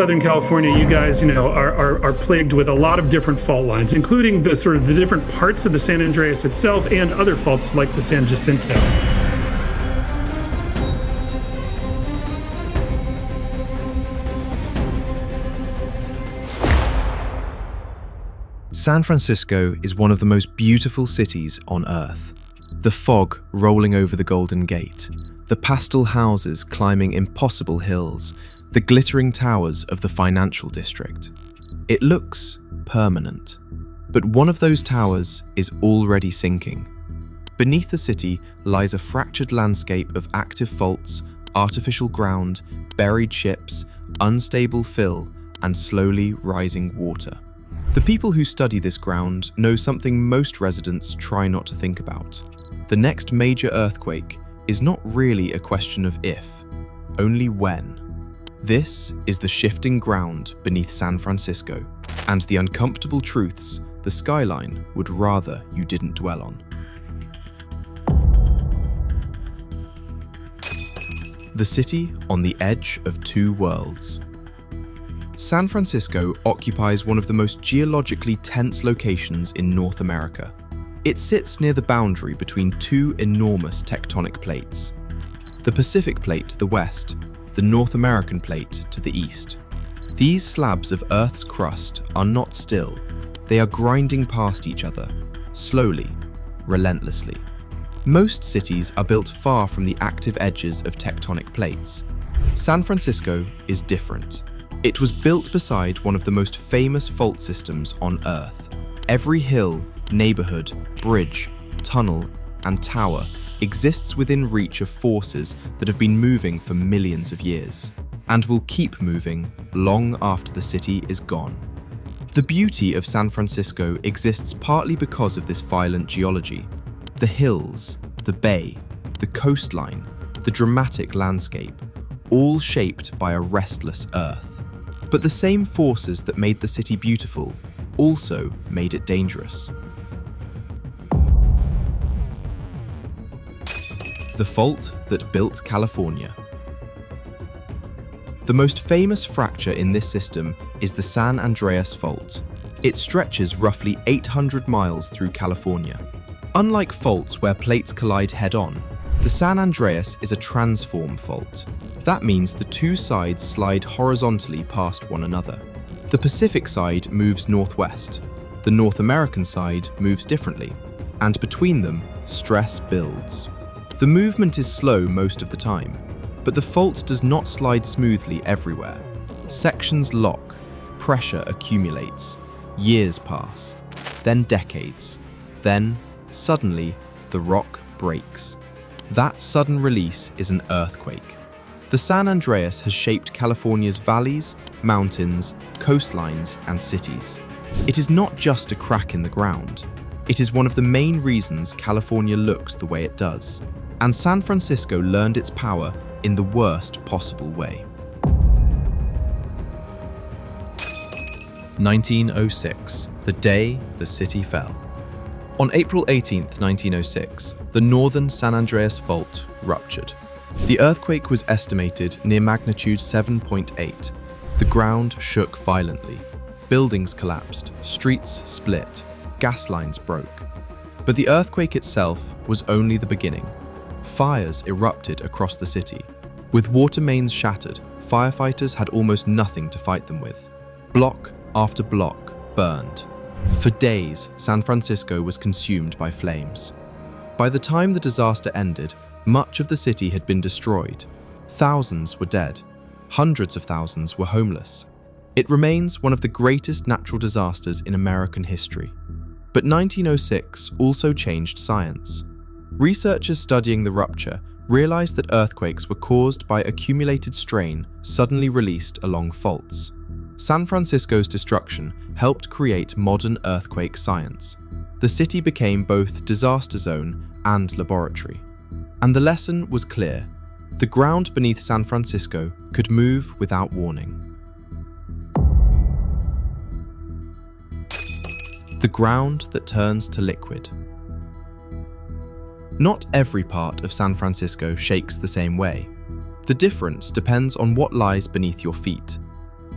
Southern California, you guys, are plagued with a lot of different fault lines, including the different parts of the San Andreas itself and other faults like the San Jacinto. San Francisco is one of the most beautiful cities on Earth. The fog rolling over the Golden Gate, the pastel houses climbing impossible hills, the glittering towers of the Financial District. It looks permanent. But one of those towers is already sinking. Beneath the city lies a fractured landscape of active faults, artificial ground, buried ships, unstable fill, and slowly rising water. The people who study this ground know something most residents try not to think about. The next major earthquake is not really a question of if, only when. This is the shifting ground beneath San Francisco, and the uncomfortable truths the skyline would rather you didn't dwell on. The city on the edge of two worlds. San Francisco occupies one of the most geologically tense locations in North America. It sits near the boundary between two enormous tectonic plates. The Pacific Plate to the west, the North American Plate to the east. These slabs of Earth's crust are not still. They are grinding past each other, slowly, relentlessly. Most cities are built far from the active edges of tectonic plates. San Francisco is different. It was built beside one of the most famous fault systems on Earth. Every hill, neighborhood, bridge, tunnel, and tower exists within reach of forces that have been moving for millions of years, and will keep moving long after the city is gone. The beauty of San Francisco exists partly because of this violent geology. The hills, the bay, the coastline, the dramatic landscape, all shaped by a restless Earth. But the same forces that made the city beautiful also made it dangerous. The fault that built California. The most famous fracture in this system is the San Andreas Fault. It stretches roughly 800 miles through California. Unlike faults where plates collide head-on, the San Andreas is a transform fault. That means the two sides slide horizontally past one another. The Pacific side moves northwest. The North American side moves differently. And between them, stress builds. The movement is slow most of the time, but the fault does not slide smoothly everywhere. Sections lock, pressure accumulates, years pass, then decades. Then, suddenly, the rock breaks. That sudden release is an earthquake. The San Andreas has shaped California's valleys, mountains, coastlines, and cities. It is not just a crack in the ground. It is one of the main reasons California looks the way it does. And San Francisco learned its power in the worst possible way. 1906, the day the city fell. On April 18, 1906, the northern San Andreas Fault ruptured. The earthquake was estimated near magnitude 7.8. The ground shook violently. Buildings collapsed, streets split, gas lines broke. But the earthquake itself was only the beginning. Fires erupted across the city. With water mains shattered, firefighters had almost nothing to fight them with. Block after block burned. For days, San Francisco was consumed by flames. By the time the disaster ended, much of the city had been destroyed. Thousands were dead. Hundreds of thousands were homeless. It remains one of the greatest natural disasters in American history. But 1906 also changed science. Researchers studying the rupture realized that earthquakes were caused by accumulated strain suddenly released along faults. San Francisco's destruction helped create modern earthquake science. The city became both disaster zone and laboratory. And the lesson was clear. The ground beneath San Francisco could move without warning. The ground that turns to liquid. Not every part of San Francisco shakes the same way. The difference depends on what lies beneath your feet.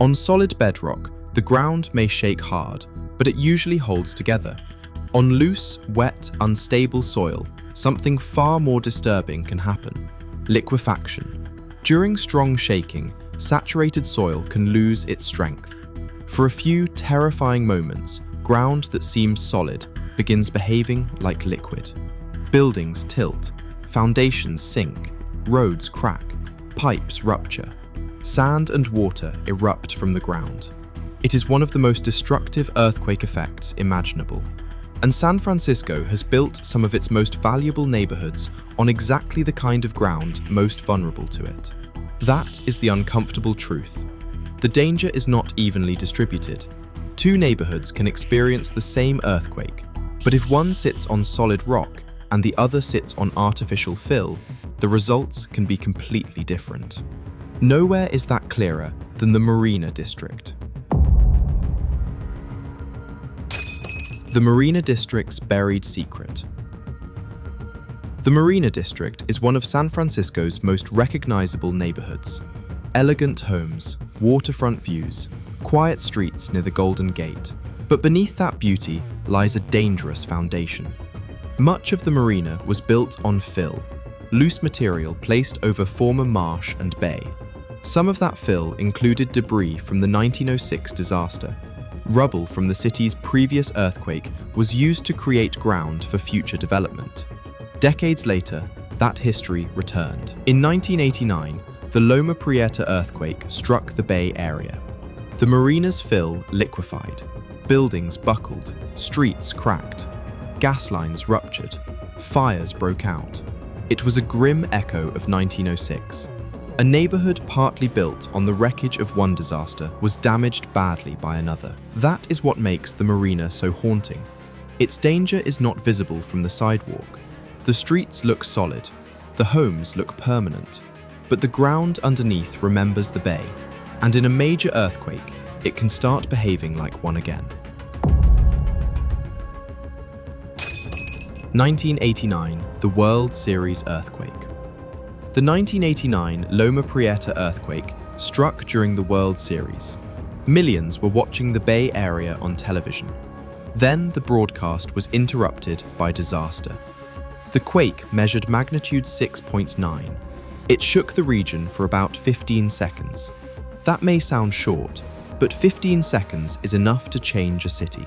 On solid bedrock, the ground may shake hard, but it usually holds together. On loose, wet, unstable soil, something far more disturbing can happen: liquefaction. During strong shaking, saturated soil can lose its strength. For a few terrifying moments, ground that seems solid begins behaving like liquid. Buildings tilt, foundations sink, roads crack, pipes rupture. Sand and water erupt from the ground. It is one of the most destructive earthquake effects imaginable. And San Francisco has built some of its most valuable neighborhoods on exactly the kind of ground most vulnerable to it. That is the uncomfortable truth. The danger is not evenly distributed. Two neighborhoods can experience the same earthquake, but if one sits on solid rock and the other sits on artificial fill, the results can be completely different. Nowhere is that clearer than the Marina District. The Marina District's buried secret. The Marina District is one of San Francisco's most recognizable neighborhoods. Elegant homes, waterfront views, quiet streets near the Golden Gate. But beneath that beauty lies a dangerous foundation. Much of the marina was built on fill, loose material placed over former marsh and bay. Some of that fill included debris from the 1906 disaster. Rubble from the city's previous earthquake was used to create ground for future development. Decades later, that history returned. In 1989, the Loma Prieta earthquake struck the Bay Area. The marina's fill liquefied. Buildings buckled, streets cracked, gas lines ruptured, fires broke out. It was a grim echo of 1906. A neighborhood partly built on the wreckage of one disaster was damaged badly by another. That is what makes the marina so haunting. Its danger is not visible from the sidewalk. The streets look solid, the homes look permanent, but the ground underneath remembers the bay, and in a major earthquake, it can start behaving like one again. 1989, the World Series earthquake. The 1989 Loma Prieta earthquake struck during the World Series. Millions were watching the Bay Area on television. Then the broadcast was interrupted by disaster. The quake measured magnitude 6.9. It shook the region for about 15 seconds. That may sound short, but 15 seconds is enough to change a city.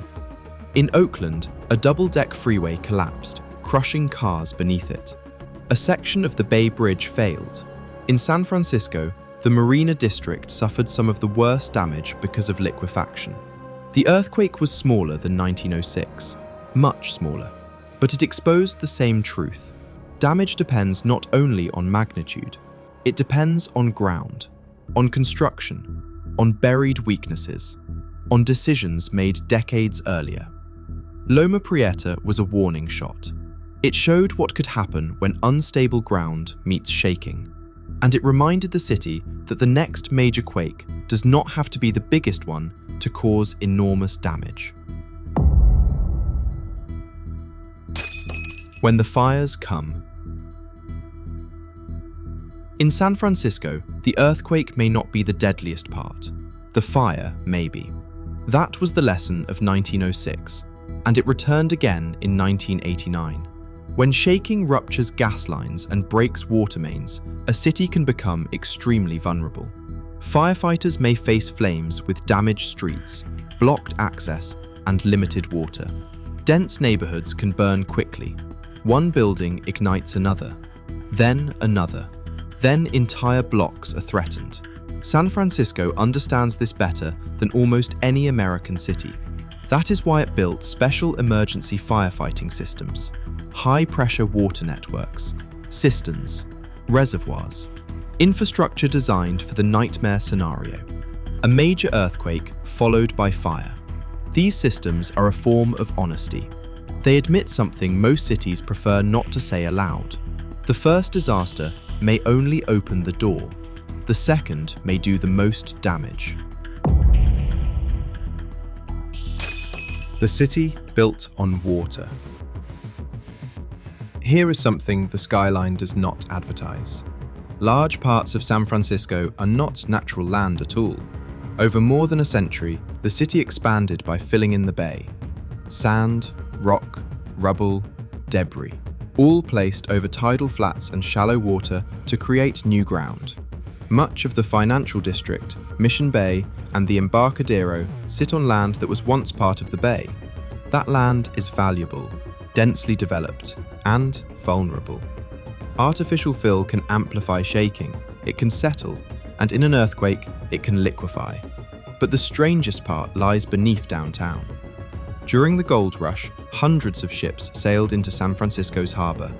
In Oakland, a double-deck freeway collapsed, crushing cars beneath it. A section of the Bay Bridge failed. In San Francisco, the Marina District suffered some of the worst damage because of liquefaction. The earthquake was smaller than 1906, much smaller, but it exposed the same truth. Damage depends not only on magnitude, it depends on ground, on construction, on buried weaknesses, on decisions made decades earlier. Loma Prieta was a warning shot. It showed what could happen when unstable ground meets shaking, and it reminded the city that the next major quake does not have to be the biggest one to cause enormous damage. When the fires come. In San Francisco, the earthquake may not be the deadliest part. The fire may be. That was the lesson of 1906, and it returned again in 1989. When shaking ruptures gas lines and breaks water mains, a city can become extremely vulnerable. Firefighters may face flames with damaged streets, blocked access, and limited water. Dense neighborhoods can burn quickly. One building ignites another, then another. Then entire blocks are threatened. San Francisco understands this better than almost any American city. That is why it built special emergency firefighting systems, high-pressure water networks, cisterns, reservoirs, infrastructure designed for the nightmare scenario. A major earthquake followed by fire. These systems are a form of honesty. They admit something most cities prefer not to say aloud. The first disaster may only open the door. The second may do the most damage. The city built on water. Here is something the skyline does not advertise. Large parts of San Francisco are not natural land at all. Over more than a century, the city expanded by filling in the bay. Sand, rock, rubble, debris, all placed over tidal flats and shallow water to create new ground. Much of the financial district, Mission Bay, and the Embarcadero sit on land that was once part of the bay. That land is valuable, densely developed, and vulnerable. Artificial fill can amplify shaking, it can settle, and in an earthquake, it can liquefy. But the strangest part lies beneath downtown. During the gold rush, hundreds of ships sailed into San Francisco's harbor.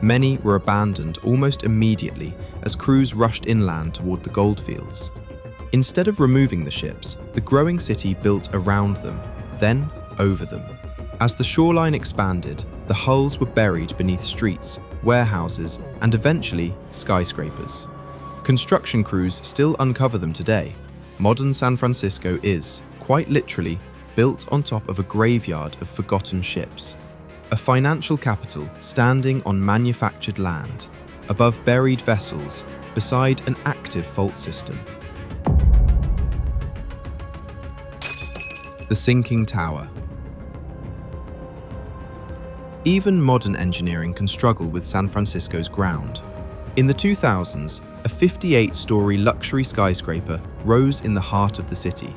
Many were abandoned almost immediately as crews rushed inland toward the gold fields. Instead of removing the ships, the growing city built around them, then over them. As the shoreline expanded, the hulls were buried beneath streets, warehouses, and eventually skyscrapers. Construction crews still uncover them today. Modern San Francisco is, quite literally, built on top of a graveyard of forgotten ships. A financial capital standing on manufactured land, above buried vessels, beside an active fault system. The sinking tower. Even modern engineering can struggle with San Francisco's ground. In the 2000s, a 58-story luxury skyscraper rose in the heart of the city.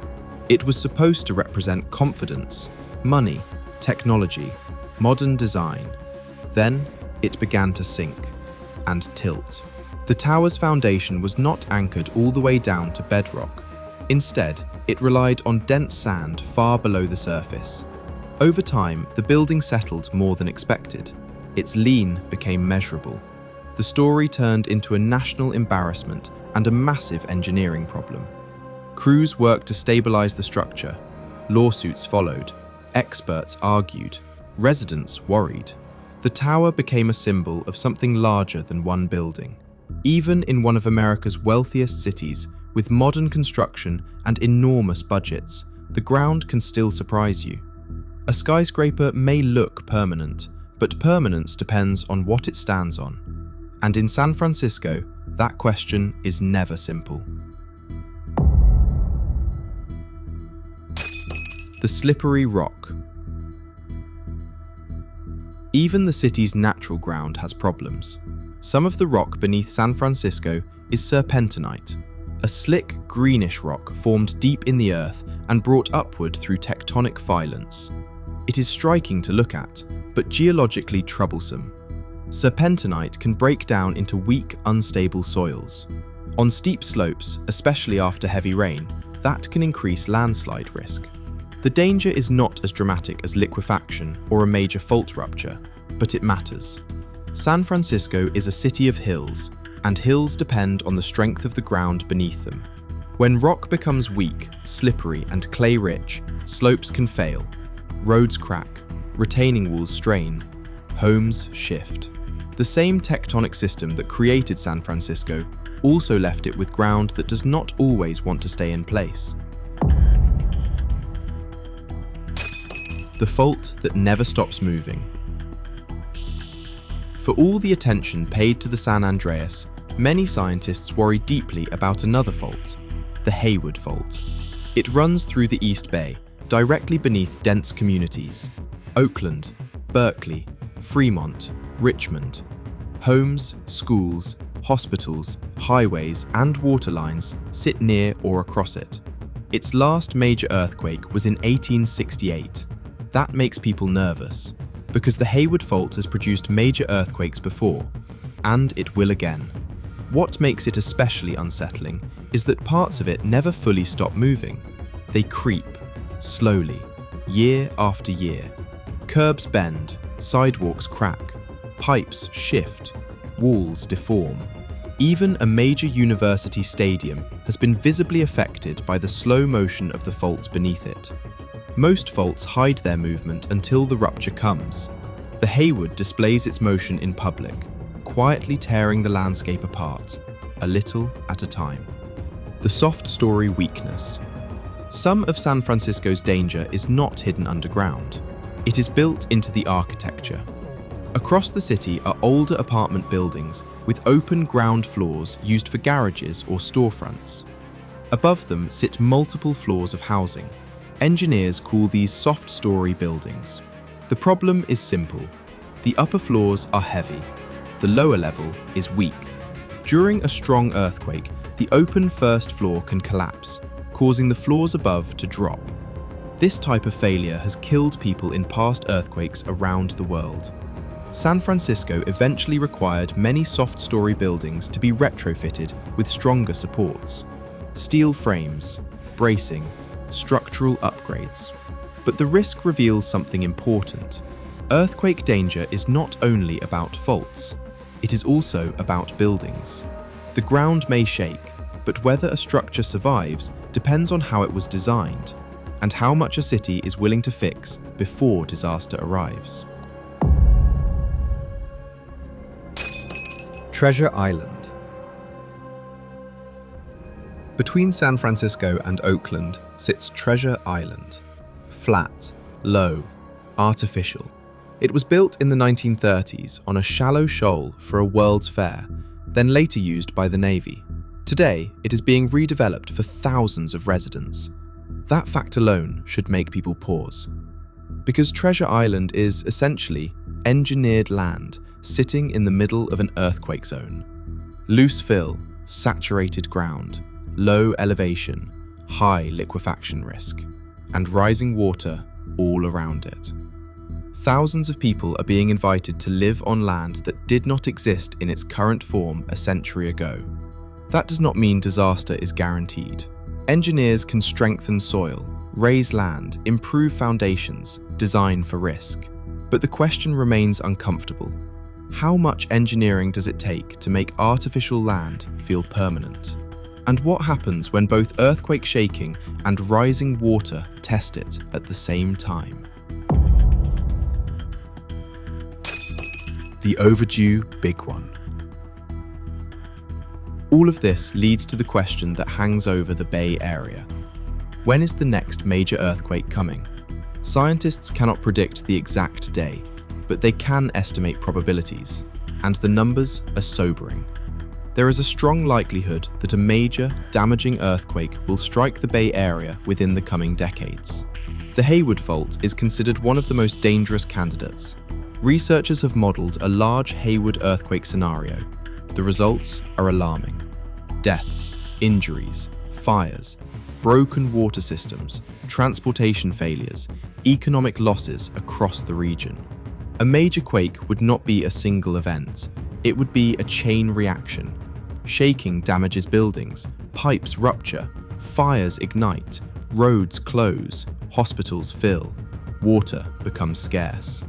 It was supposed to represent confidence, money, technology, modern design. Then, it began to sink and tilt. The tower's foundation was not anchored all the way down to bedrock. Instead, it relied on dense sand far below the surface. Over time, the building settled more than expected. Its lean became measurable. The story turned into a national embarrassment and a massive engineering problem. Crews worked to stabilize the structure. Lawsuits followed. Experts argued. Residents worried. The tower became a symbol of something larger than one building. Even in one of America's wealthiest cities, with modern construction and enormous budgets, the ground can still surprise you. A skyscraper may look permanent, but permanence depends on what it stands on. And in San Francisco, that question is never simple. The slippery rock. Even the city's natural ground has problems. Some of the rock beneath San Francisco is serpentinite, a slick greenish rock formed deep in the earth and brought upward through tectonic violence. It is striking to look at, but geologically troublesome. Serpentinite can break down into weak, unstable soils. On steep slopes, especially after heavy rain, that can increase landslide risk. The danger is not as dramatic as liquefaction or a major fault rupture, but it matters. San Francisco is a city of hills, and hills depend on the strength of the ground beneath them. When rock becomes weak, slippery, and clay-rich, slopes can fail. Roads crack, retaining walls strain, homes shift. The same tectonic system that created San Francisco also left it with ground that does not always want to stay in place. The fault that never stops moving. For all the attention paid to the San Andreas, many scientists worry deeply about another fault, the Hayward Fault. It runs through the East Bay, directly beneath dense communities. Oakland, Berkeley, Fremont, Richmond. Homes, schools, hospitals, highways, and water lines sit near or across it. Its last major earthquake was in 1868. That makes people nervous, because the Hayward Fault has produced major earthquakes before, and it will again. What makes it especially unsettling is that parts of it never fully stop moving. They creep, slowly, year after year. Curbs bend, sidewalks crack, pipes shift, walls deform. Even a major university stadium has been visibly affected by the slow motion of the fault beneath it. Most faults hide their movement until the rupture comes. The Hayward displays its motion in public, quietly tearing the landscape apart, a little at a time. The soft story weakness. Some of San Francisco's danger is not hidden underground. It is built into the architecture. Across the city are older apartment buildings with open ground floors used for garages or storefronts. Above them sit multiple floors of housing. Engineers call these soft-story buildings. The problem is simple. The upper floors are heavy. The lower level is weak. During a strong earthquake, the open first floor can collapse, causing the floors above to drop. This type of failure has killed people in past earthquakes around the world. San Francisco eventually required many soft-story buildings to be retrofitted with stronger supports. Steel frames, bracing, structural upgrades. But the risk reveals something important. Earthquake danger is not only about faults, it is also about buildings. The ground may shake, but whether a structure survives depends on how it was designed and how much a city is willing to fix before disaster arrives. Treasure Island. Between San Francisco and Oakland sits Treasure Island. Flat, low, artificial. It was built in the 1930s on a shallow shoal for a World's Fair, then later used by the Navy. Today, it is being redeveloped for thousands of residents. That fact alone should make people pause. Because Treasure Island is essentially engineered land sitting in the middle of an earthquake zone. Loose fill, saturated ground, low elevation, high liquefaction risk, and rising water all around it. Thousands of people are being invited to live on land that did not exist in its current form a century ago. That does not mean disaster is guaranteed. Engineers can strengthen soil, raise land, improve foundations, design for risk. But the question remains uncomfortable. How much engineering does it take to make artificial land feel permanent? And what happens when both earthquake shaking and rising water test it at the same time? The overdue big one. All of this leads to the question that hangs over the Bay Area. When is the next major earthquake coming? Scientists cannot predict the exact day, but they can estimate probabilities, and the numbers are sobering. There is a strong likelihood that a major, damaging earthquake will strike the Bay Area within the coming decades. The Hayward Fault is considered one of the most dangerous candidates. Researchers have modeled a large Hayward earthquake scenario. The results are alarming. Deaths, injuries, fires, broken water systems, transportation failures, economic losses across the region. A major quake would not be a single event. It would be a chain reaction. Shaking damages buildings, pipes rupture, fires ignite, roads close, hospitals fill, water becomes scarce.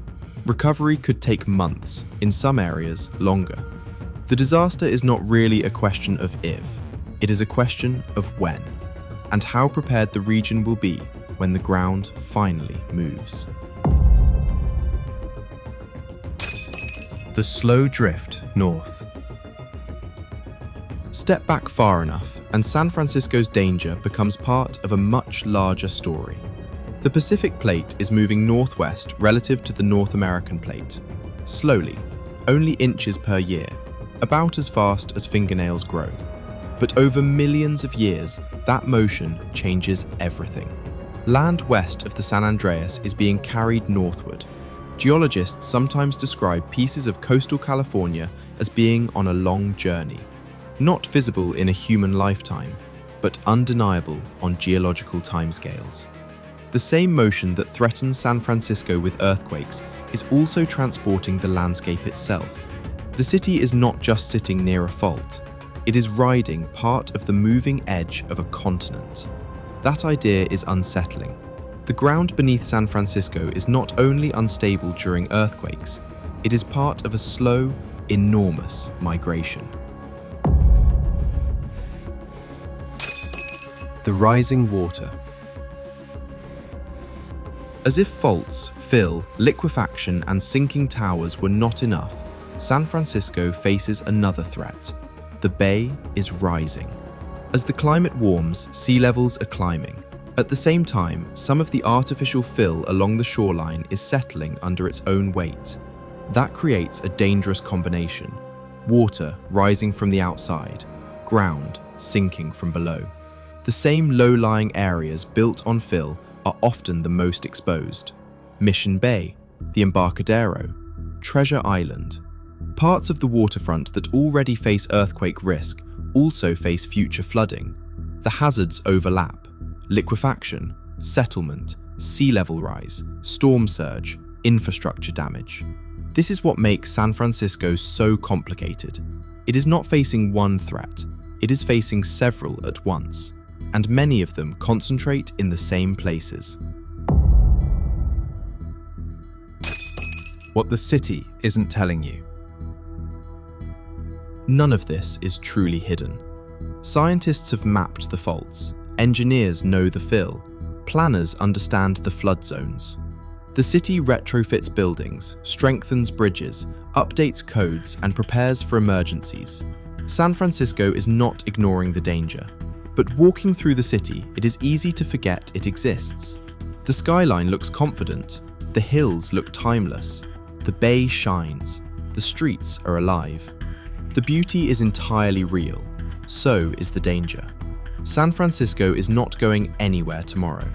Recovery could take months, in some areas longer. The disaster is not really a question of if, it is a question of when, and how prepared the region will be when the ground finally moves. The slow drift north. Step back far enough, and San Francisco's danger becomes part of a much larger story. The Pacific Plate is moving northwest relative to the North American Plate. Slowly, only inches per year, about as fast as fingernails grow. But over millions of years, that motion changes everything. Land west of the San Andreas is being carried northward. Geologists sometimes describe pieces of coastal California as being on a long journey, not visible in a human lifetime, but undeniable on geological timescales. The same motion that threatens San Francisco with earthquakes is also transporting the landscape itself. The city is not just sitting near a fault, it is riding part of the moving edge of a continent. That idea is unsettling. The ground beneath San Francisco is not only unstable during earthquakes, it is part of a slow, enormous migration. The rising water. As if faults, fill, liquefaction, and sinking towers were not enough, San Francisco faces another threat. The bay is rising. As the climate warms, sea levels are climbing. At the same time, some of the artificial fill along the shoreline is settling under its own weight. That creates a dangerous combination: water rising from the outside, ground sinking from below. The same low-lying areas built on fill are often the most exposed. Mission Bay, the Embarcadero, Treasure Island. Parts of the waterfront that already face earthquake risk also face future flooding. The hazards overlap: liquefaction, settlement, sea level rise, storm surge, infrastructure damage. This is what makes San Francisco so complicated. It is not facing one threat, it is facing several at once, and many of them concentrate in the same places. What the city isn't telling you. None of this is truly hidden. Scientists have mapped the faults, engineers know the fill, planners understand the flood zones. The city retrofits buildings, strengthens bridges, updates codes, and prepares for emergencies. San Francisco is not ignoring the danger, but walking through the city, it is easy to forget it exists. The skyline looks confident, the hills look timeless, the bay shines, the streets are alive. The beauty is entirely real, so is the danger. San Francisco is not going anywhere tomorrow.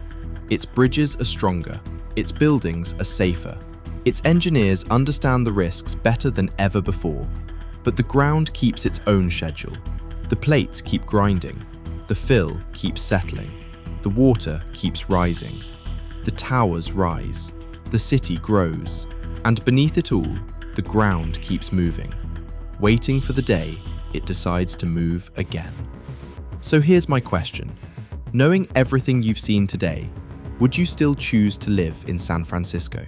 Its bridges are stronger, its buildings are safer, its engineers understand the risks better than ever before. But the ground keeps its own schedule. The plates keep grinding, the fill keeps settling, the water keeps rising. The towers rise, the city grows, and beneath it all, the ground keeps moving, waiting for the day it decides to move again. So here's my question. Knowing everything you've seen today, would you still choose to live in San Francisco?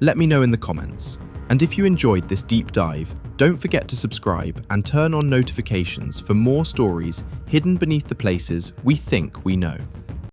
Let me know in the comments. And if you enjoyed this deep dive, don't forget to subscribe and turn on notifications for more stories hidden beneath the places we think we know.